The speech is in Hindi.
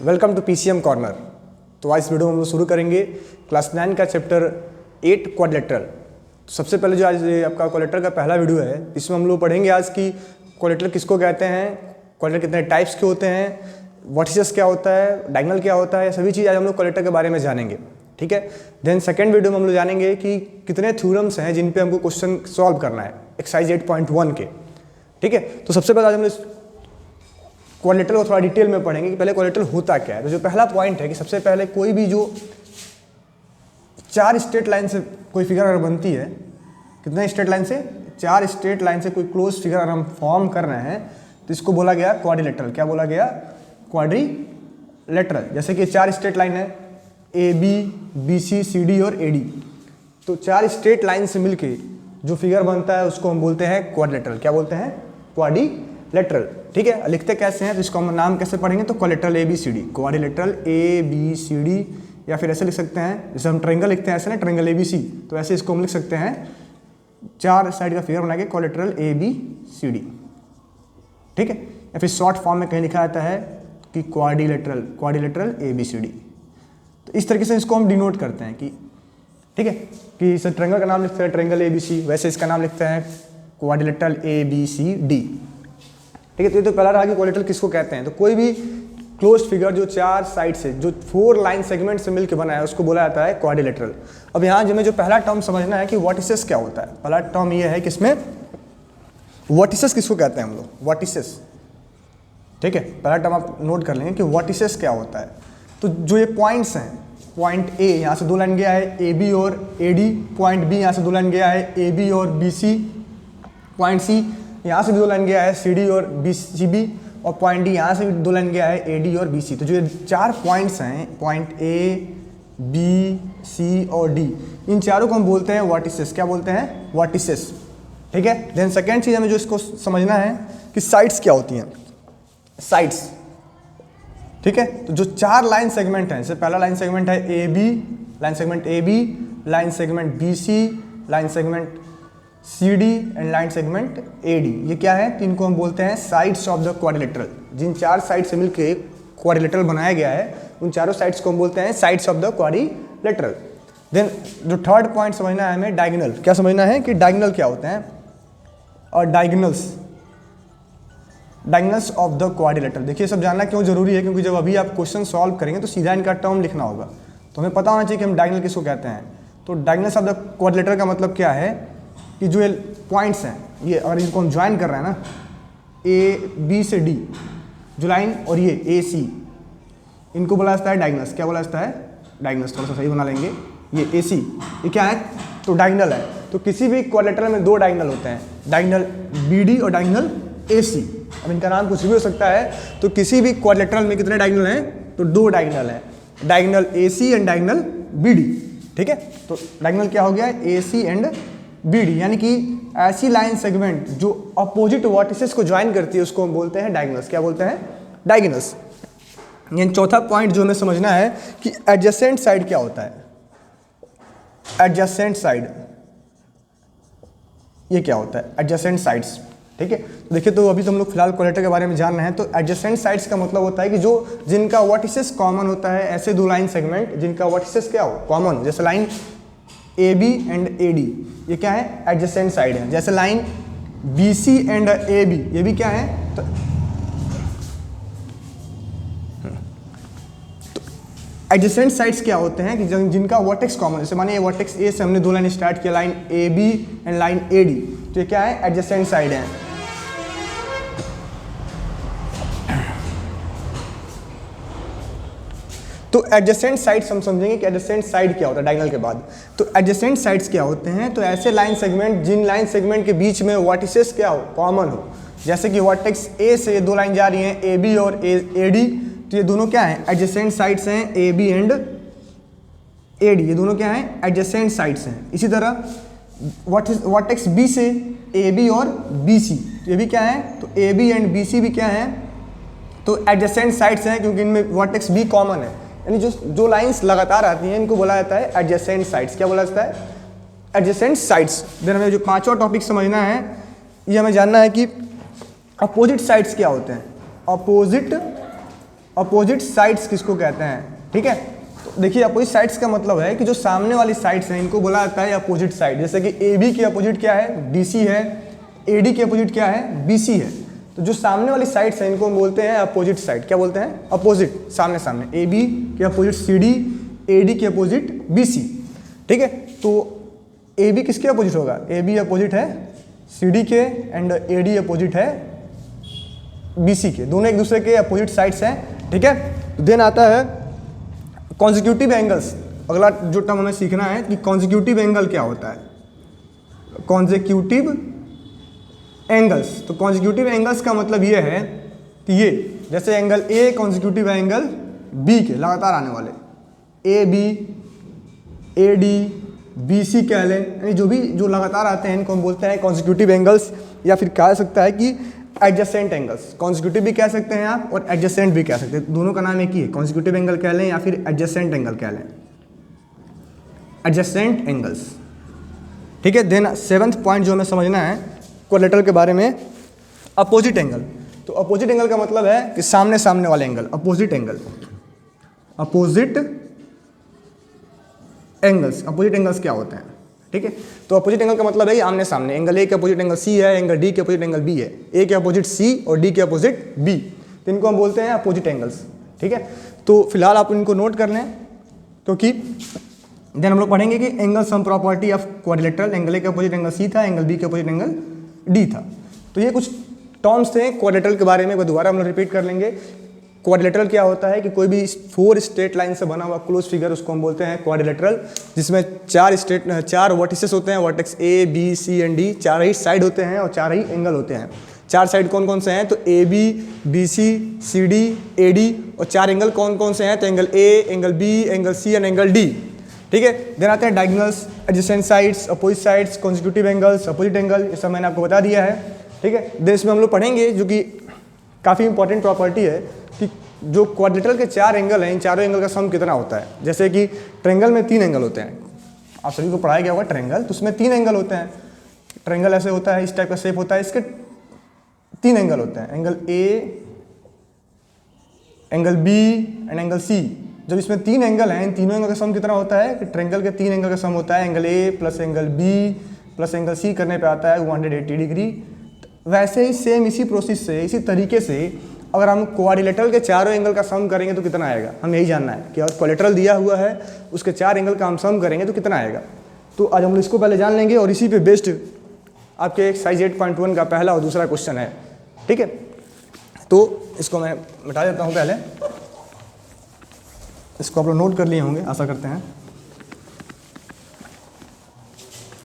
Welcome to PCM corner. तो आज इस वीडियो में हम लोग शुरू करेंगे क्लास 9 का चैप्टर 8 क्वाड्रिलेटरल। तो सबसे पहले जो आज आपका क्वाड्रिलेटरल का पहला वीडियो है, इसमें हम लोग पढ़ेंगे आज की क्वाड्रिलेटरल किसको कहते हैं, क्वाड्रिलेटरल कितने टाइप्स के होते हैं, वर्टिसेस क्या होता है, डायगोनल क्या होता है, सभी चीज़ आज हम लोग क्वाड्रिलेटरल के बारे में जानेंगे। ठीक है। देन सेकेंड वीडियो में हम लोग जानेंगे कि कितने थ्योरम्स हैं जिन पे हमको क्वेश्चन सॉल्व करना है एक्सरसाइज 8.1 के। ठीक है। तो सबसे पहले आज हम लोग क्वाड्रिलेटरल को थोड़ा डिटेल में पढ़ेंगे कि पहले क्वाड्रिलेटरल होता क्या है। तो जो पहला पॉइंट है कि सबसे पहले कोई भी जो चार स्ट्रेट लाइन से कोई फिगर अगर बनती है, कितने स्ट्रेट लाइन से, चार स्ट्रेट लाइन से कोई क्लोज फिगर अगर हम फॉर्म कर रहे हैं तो इसको बोला गया क्वाड्रिलेटरल। क्या बोला गया? क्वाड्रिलेटरल। जैसे कि चार स्ट्रेट लाइन है A B B C C D और ए डी, तो चार स्ट्रेट लाइन से मिलके जो फिगर बनता है उसको हम बोलते हैं क्वाड्रिलेटरल। क्या बोलते हैं? क्वाड्रिलेटरल। ठीक है। लिखते कैसे हैं तो इसको हम नाम कैसे पढ़ेंगे तो quadrilateral A B C D, quadrilateral A B C D, या फिर ऐसे लिख सकते हैं जैसे हम ट्रायंगल लिखते हैं ऐसे ना, ट्रायंगल ए बी सी, तो ऐसे इसको हम लिख सकते हैं चार साइड का फिगर बना के quadrilateral A B C D. ठीक है। या फिर शॉर्ट फॉर्म में कहीं लिखा जाता है कि quadrilateral, quadrilateral A B C D. तो इस तरीके से इसको हम डिनोट करते हैं कि ठीक है कि इस ट्रायंगल का नाम लिखते हैं ट्रायंगल ए बी सी, वैसे इसका नाम लिखते हैं quadrilateral A B C D. ठीक है। तो ये तो पहला रहा कि क्वाड्रिलेटरल किसको कहते हैं। तो कोई भी क्लोज्ड फिगर जो चार साइड से, जो फोर लाइन सेगमेंट से मिलकर बना है उसको बोला जाता है क्वाड्रिलेटरल। अब यहाँ हमें जो पहला टर्म समझना है कि वर्टिसेस क्या होता है। पहला टर्म ये है कि इसमें वर्टिसेस किसको कहते हैं हम लोग, वर्टिसेस। ठीक है। पहला टर्म आप नोट कर लेंगे कि वर्टिसेस क्या होता है। तो जो ये पॉइंट्स हैं, पॉइंट ए यहाँ से दो लाइन गया है ए बी और ए डी, पॉइंट बी यहाँ से दो लाइन गया है ए बी और बी सी, पॉइंट सी यहाँ से भी दो लाइन गया है सी डी और बी सी बी, और पॉइंट डी यहाँ से भी दो लाइन गया है ए डी और बी सी। तो जो ये चार पॉइंट्स हैं, पॉइंट ए बी सी और डी, इन चारों को हम बोलते हैं वर्टिसेस। क्या बोलते हैं? वर्टिसेस। ठीक है। देन सेकेंड चीज़ हमें जो इसको समझना है कि साइड्स क्या होती हैं, साइड्स। ठीक है। तो जो चार लाइन सेगमेंट हैं, जैसे पहला लाइन सेगमेंट है A B, line segment A B, line segment B C, line segment C D and line segment A D, ये क्या है? तो इनको हम बोलते हैं साइड्स ऑफ द क्वाड्रिलेटरल। जिन चार साइड से मिलकर क्वाड्रिलेटरल बनाया गया है उन चारों साइड्स को हम बोलते हैं sides of the quadrilateral. Then जो थर्ड पॉइंट समझना है हमें, डायगोनल। क्या समझना है कि डायगोनल क्या होते हैं, और diagonals, diagonals of the quadrilateral. देखिए सब जानना क्यों जरूरी है, क्योंकि जब अभी आप क्वेश्चन सॉल्व करेंगे तो सीधा इनका टर्म लिखना होगा, तो हमें पता होना चाहिए कि हम डायगोनल किसको कहते हैं। तो डायगोनल्स ऑफ द क्वाड्रिलेटरल का मतलब क्या है कि जो ये पॉइंट्स हैं, ये अगर इनको हम ज्वाइन कर रहे हैं ना, ए बी से डी जो लाइन, और ये ए सी, इनको बोला जाता है डायगोनल्स। क्या बोला जाता है? डायगोनल्स। थोड़ा सा सही बना लेंगे। ये ए सी, ये क्या है? तो डायगोनल है। तो किसी भी क्वाड्रिलेटरल में दो डायगोनल होते हैं, डायगोनल बी डी और डायगोनल ए सी। अब इनका नाम कुछ भी हो सकता है। तो किसी भी क्वाड्रिलेटरल में कितने डायगोनल हैं? तो दो डायगोनल हैं, diagonal A C and diagonal B D. ठीक है। तो डायगोनल क्या हो गया? A C and B D, यानी कि ऐसी लाइन सेगमेंट जो अपोजिट वर्टिसेस को ज्वाइन करती है उसको हम बोलते हैं डायगोनल्स। क्या बोलते हैं? डायगोनल्स। यानी चौथा पॉइंट जो हमें समझना है कि एडजेसेंट साइड क्या होता है। एडजेसेंट साइड ये क्या होता है? Adjacent sides. ठीक है। तो देखिए, तो अभी तो हम लोग फिलहाल क्वाड्रिलेटरल के बारे में जान रहे हैं। तो एडजेसेंट साइड्स का मतलब होता है कि जो जिनका वर्टिसेस कॉमन होता है, ऐसे दो लाइन सेगमेंट जिनका वर्टिसेस क्या हो? कॉमन हो। जैसे line A B and A D, ये क्या है? एडजेसेंट साइड है। जैसे line B C and A B, ये भी क्या है? तो एडजेसेंट साइड्स क्या होते हैं कि जिनका वर्टेक्स कॉमन। जैसे मानिए वर्टेक्स ए से हमने दो लाइन स्टार्ट किया, line A B and line A D, तो ये क्या है? एडजेसेंट साइड है। तो एडजेसेंट साइड्स हम समझेंगे कि एडजेसेंट साइड क्या होता है डायगोनल के बाद। तो एडजेसेंट साइड्स क्या होते हैं? तो ऐसे लाइन सेगमेंट जिन लाइन सेगमेंट के बीच में वर्टिसेस क्या हो? कॉमन हो। जैसे कि वर्टेक्स ए से दो लाइन जा रही हैं ए बी और ए डी, तो ये दोनों क्या हैं? एडजेसेंट साइड्स हैं, A B and A D, ये दोनों क्या हैं? एडजेसेंट साइड्स हैं। इसी तरह वर्टेक्स बी से ए बी और बी सी, तो ये भी क्या है? तो A B and B C भी क्या है? तो एडजेसेंट साइड्स हैं, क्योंकि इनमें वर्टेक्स बी कॉमन है। यानी जो लाइंस लगातार आती हैं इनको बोला जाता है एडजेसेंट साइड्स। क्या बोला जाता है? Adjacent sides. देन हमें जो पांचवा टॉपिक समझना है, ये हमें जानना है कि अपोजिट साइड्स क्या होते हैं। अपोजिट अपोजिट साइड्स किसको कहते हैं, ठीक है। तो देखिए अपोजिट साइड्स का मतलब है कि जो सामने वाली साइड्स हैं इनको बोला जाता है अपोजिट साइड। जैसे कि ए बी की अपोजिट क्या है, डी सी है, ए डी की अपोजिट क्या है, बी सी है। तो जो सामने वाली साइड्स हैं इनको हम बोलते हैं अपोजिट साइड। क्या बोलते हैं, अपोजिट, सामने सामने। ए बी की opposite C D, A D की अपोजिट बी सी, ठीक है। तो ए बी किसके अपोजिट होगा, ए बी अपोजिट है सी डी के एंड ए डी अपोजिट है बी सी के, दोनों एक दूसरे के अपोजिट साइड्स हैं, ठीक है। तो देन आता है कॉन्जिक्यूटिव एंगल्स। अगला जो टर्म हमें सीखना है कि कॉन्जिक्यूटिव एंगल क्या होता है, कॉन्जिक्यूटिव एंगल्स। तो कॉन्जिक्यूटिव एंगल्स का मतलब ये है कि ये जैसे angle A consecutive angle B के लगातार आने वाले, A B, A D, B C कह लें, यानी जो लगातार आते हैं इनको हम बोलते हैं कॉन्जिक्यूटिव एंगल्स, या फिर कह सकता है कि एडजेसेंट एंगल्स। कॉन्जिक्यूटिव भी कह सकते हैं आप और एडजेसेंट भी कह सकते हैं, दोनों का नाम एक ही है, कॉन्जिक्यूटिव एंगल कह लें या फिर एडजेसेंट एंगल कह लें, एडजेसेंट एंगल्स, ठीक है। देन 7th पॉइंट जो हमें समझना है क्वाड्रिलेटरल के बारे में, अपोजिट एंगल। तो अपोजिट एंगल का मतलब है कि सामने सामने वाले angle, opposite angle, opposite angles. Opposite angles क्या होते हैं, ठीक है। तो अपोजिट एंगल का मतलब है कि आमने सामने, एंगल ए के अपोजिट एंगल सी है, एंगल डी के अपोजिट एंगल बी है, ए के अपोजिट सी और डी के अपोजिट बी, तो इनको हम बोलते हैं अपोजिट एंगल्स, ठीक है। तो फिलहाल आप इनको नोट कर लें, क्योंकि देन हम लोग पढ़ेंगे कि angle sum property of quadrilateral, angle A के अपोजिट एंगल सी था, एंगल बी के अपोजिट एंगल डी था। तो ये कुछ टर्म्स थे क्वाड्रिलेटरल के बारे में, वो दोबारा हम लोग रिपीट कर लेंगे। क्वाड्रिलेटरल क्या होता है कि कोई भी 4 स्ट्रेट लाइन से बना हुआ क्लोज फिगर, उसको हम बोलते हैं क्वाड्रिलेटरल, जिसमें 4 वर्टिसेस होते हैं, vertex A B C and D, 4 ही साइड होते हैं और 4 ही एंगल होते हैं। 4 साइड कौन कौन से हैं, तो A B, B C, C D, A D, और 4 एंगल कौन कौन से हैं, तो angle A, angle B, angle C and angle D, ठीक है। देन आते हैं diagonals, adjacent sides, opposite sides, consecutive angles, opposite angle, ये सब मैंने आपको बता दिया है, ठीक है। देन इसमें हम लोग पढ़ेंगे जो कि काफ़ी इंपॉर्टेंट प्रॉपर्टी है कि जो क्वाड्रिलेटरल के 4 एंगल हैं, इन चारों एंगल का सम कितना होता है। जैसे कि ट्रायंगल में 3 एंगल होते हैं, आप सभी को पढ़ाया गया होगा ट्रायंगल, तो उसमें 3 एंगल होते हैं। ट्रायंगल ऐसे होता है, इस टाइप का शेप होता है, इसके 3 एंगल होते हैं, angle A, angle B and angle C. जब इसमें 3 एंगल हैं, इन तीनों एंगल का सम कितना होता है कि ट्रायंगल के 3 एंगल का सम होता है angle A plus angle B plus angle C, करने पे आता है 180 डिग्री। वैसे ही सेम इसी प्रोसेस से, इसी तरीके से अगर हम क्वाड्रिलेटरल के चारों एंगल का सम करेंगे तो कितना आएगा, हम यही जानना है कि अगर क्वाड्रिलेटरल दिया हुआ है उसके 4 एंगल का हम सम करेंगे तो कितना आएगा। तो आज हम इसको पहले जान लेंगे और इसी पे बेस्ड आपके एक्सरसाइज 8.1 का पहला और दूसरा क्वेश्चन है, ठीक है। तो इसको मैं मिटा देता हूँ पहले, इसको आप लोग नोट कर लिए होंगे आशा करते हैं।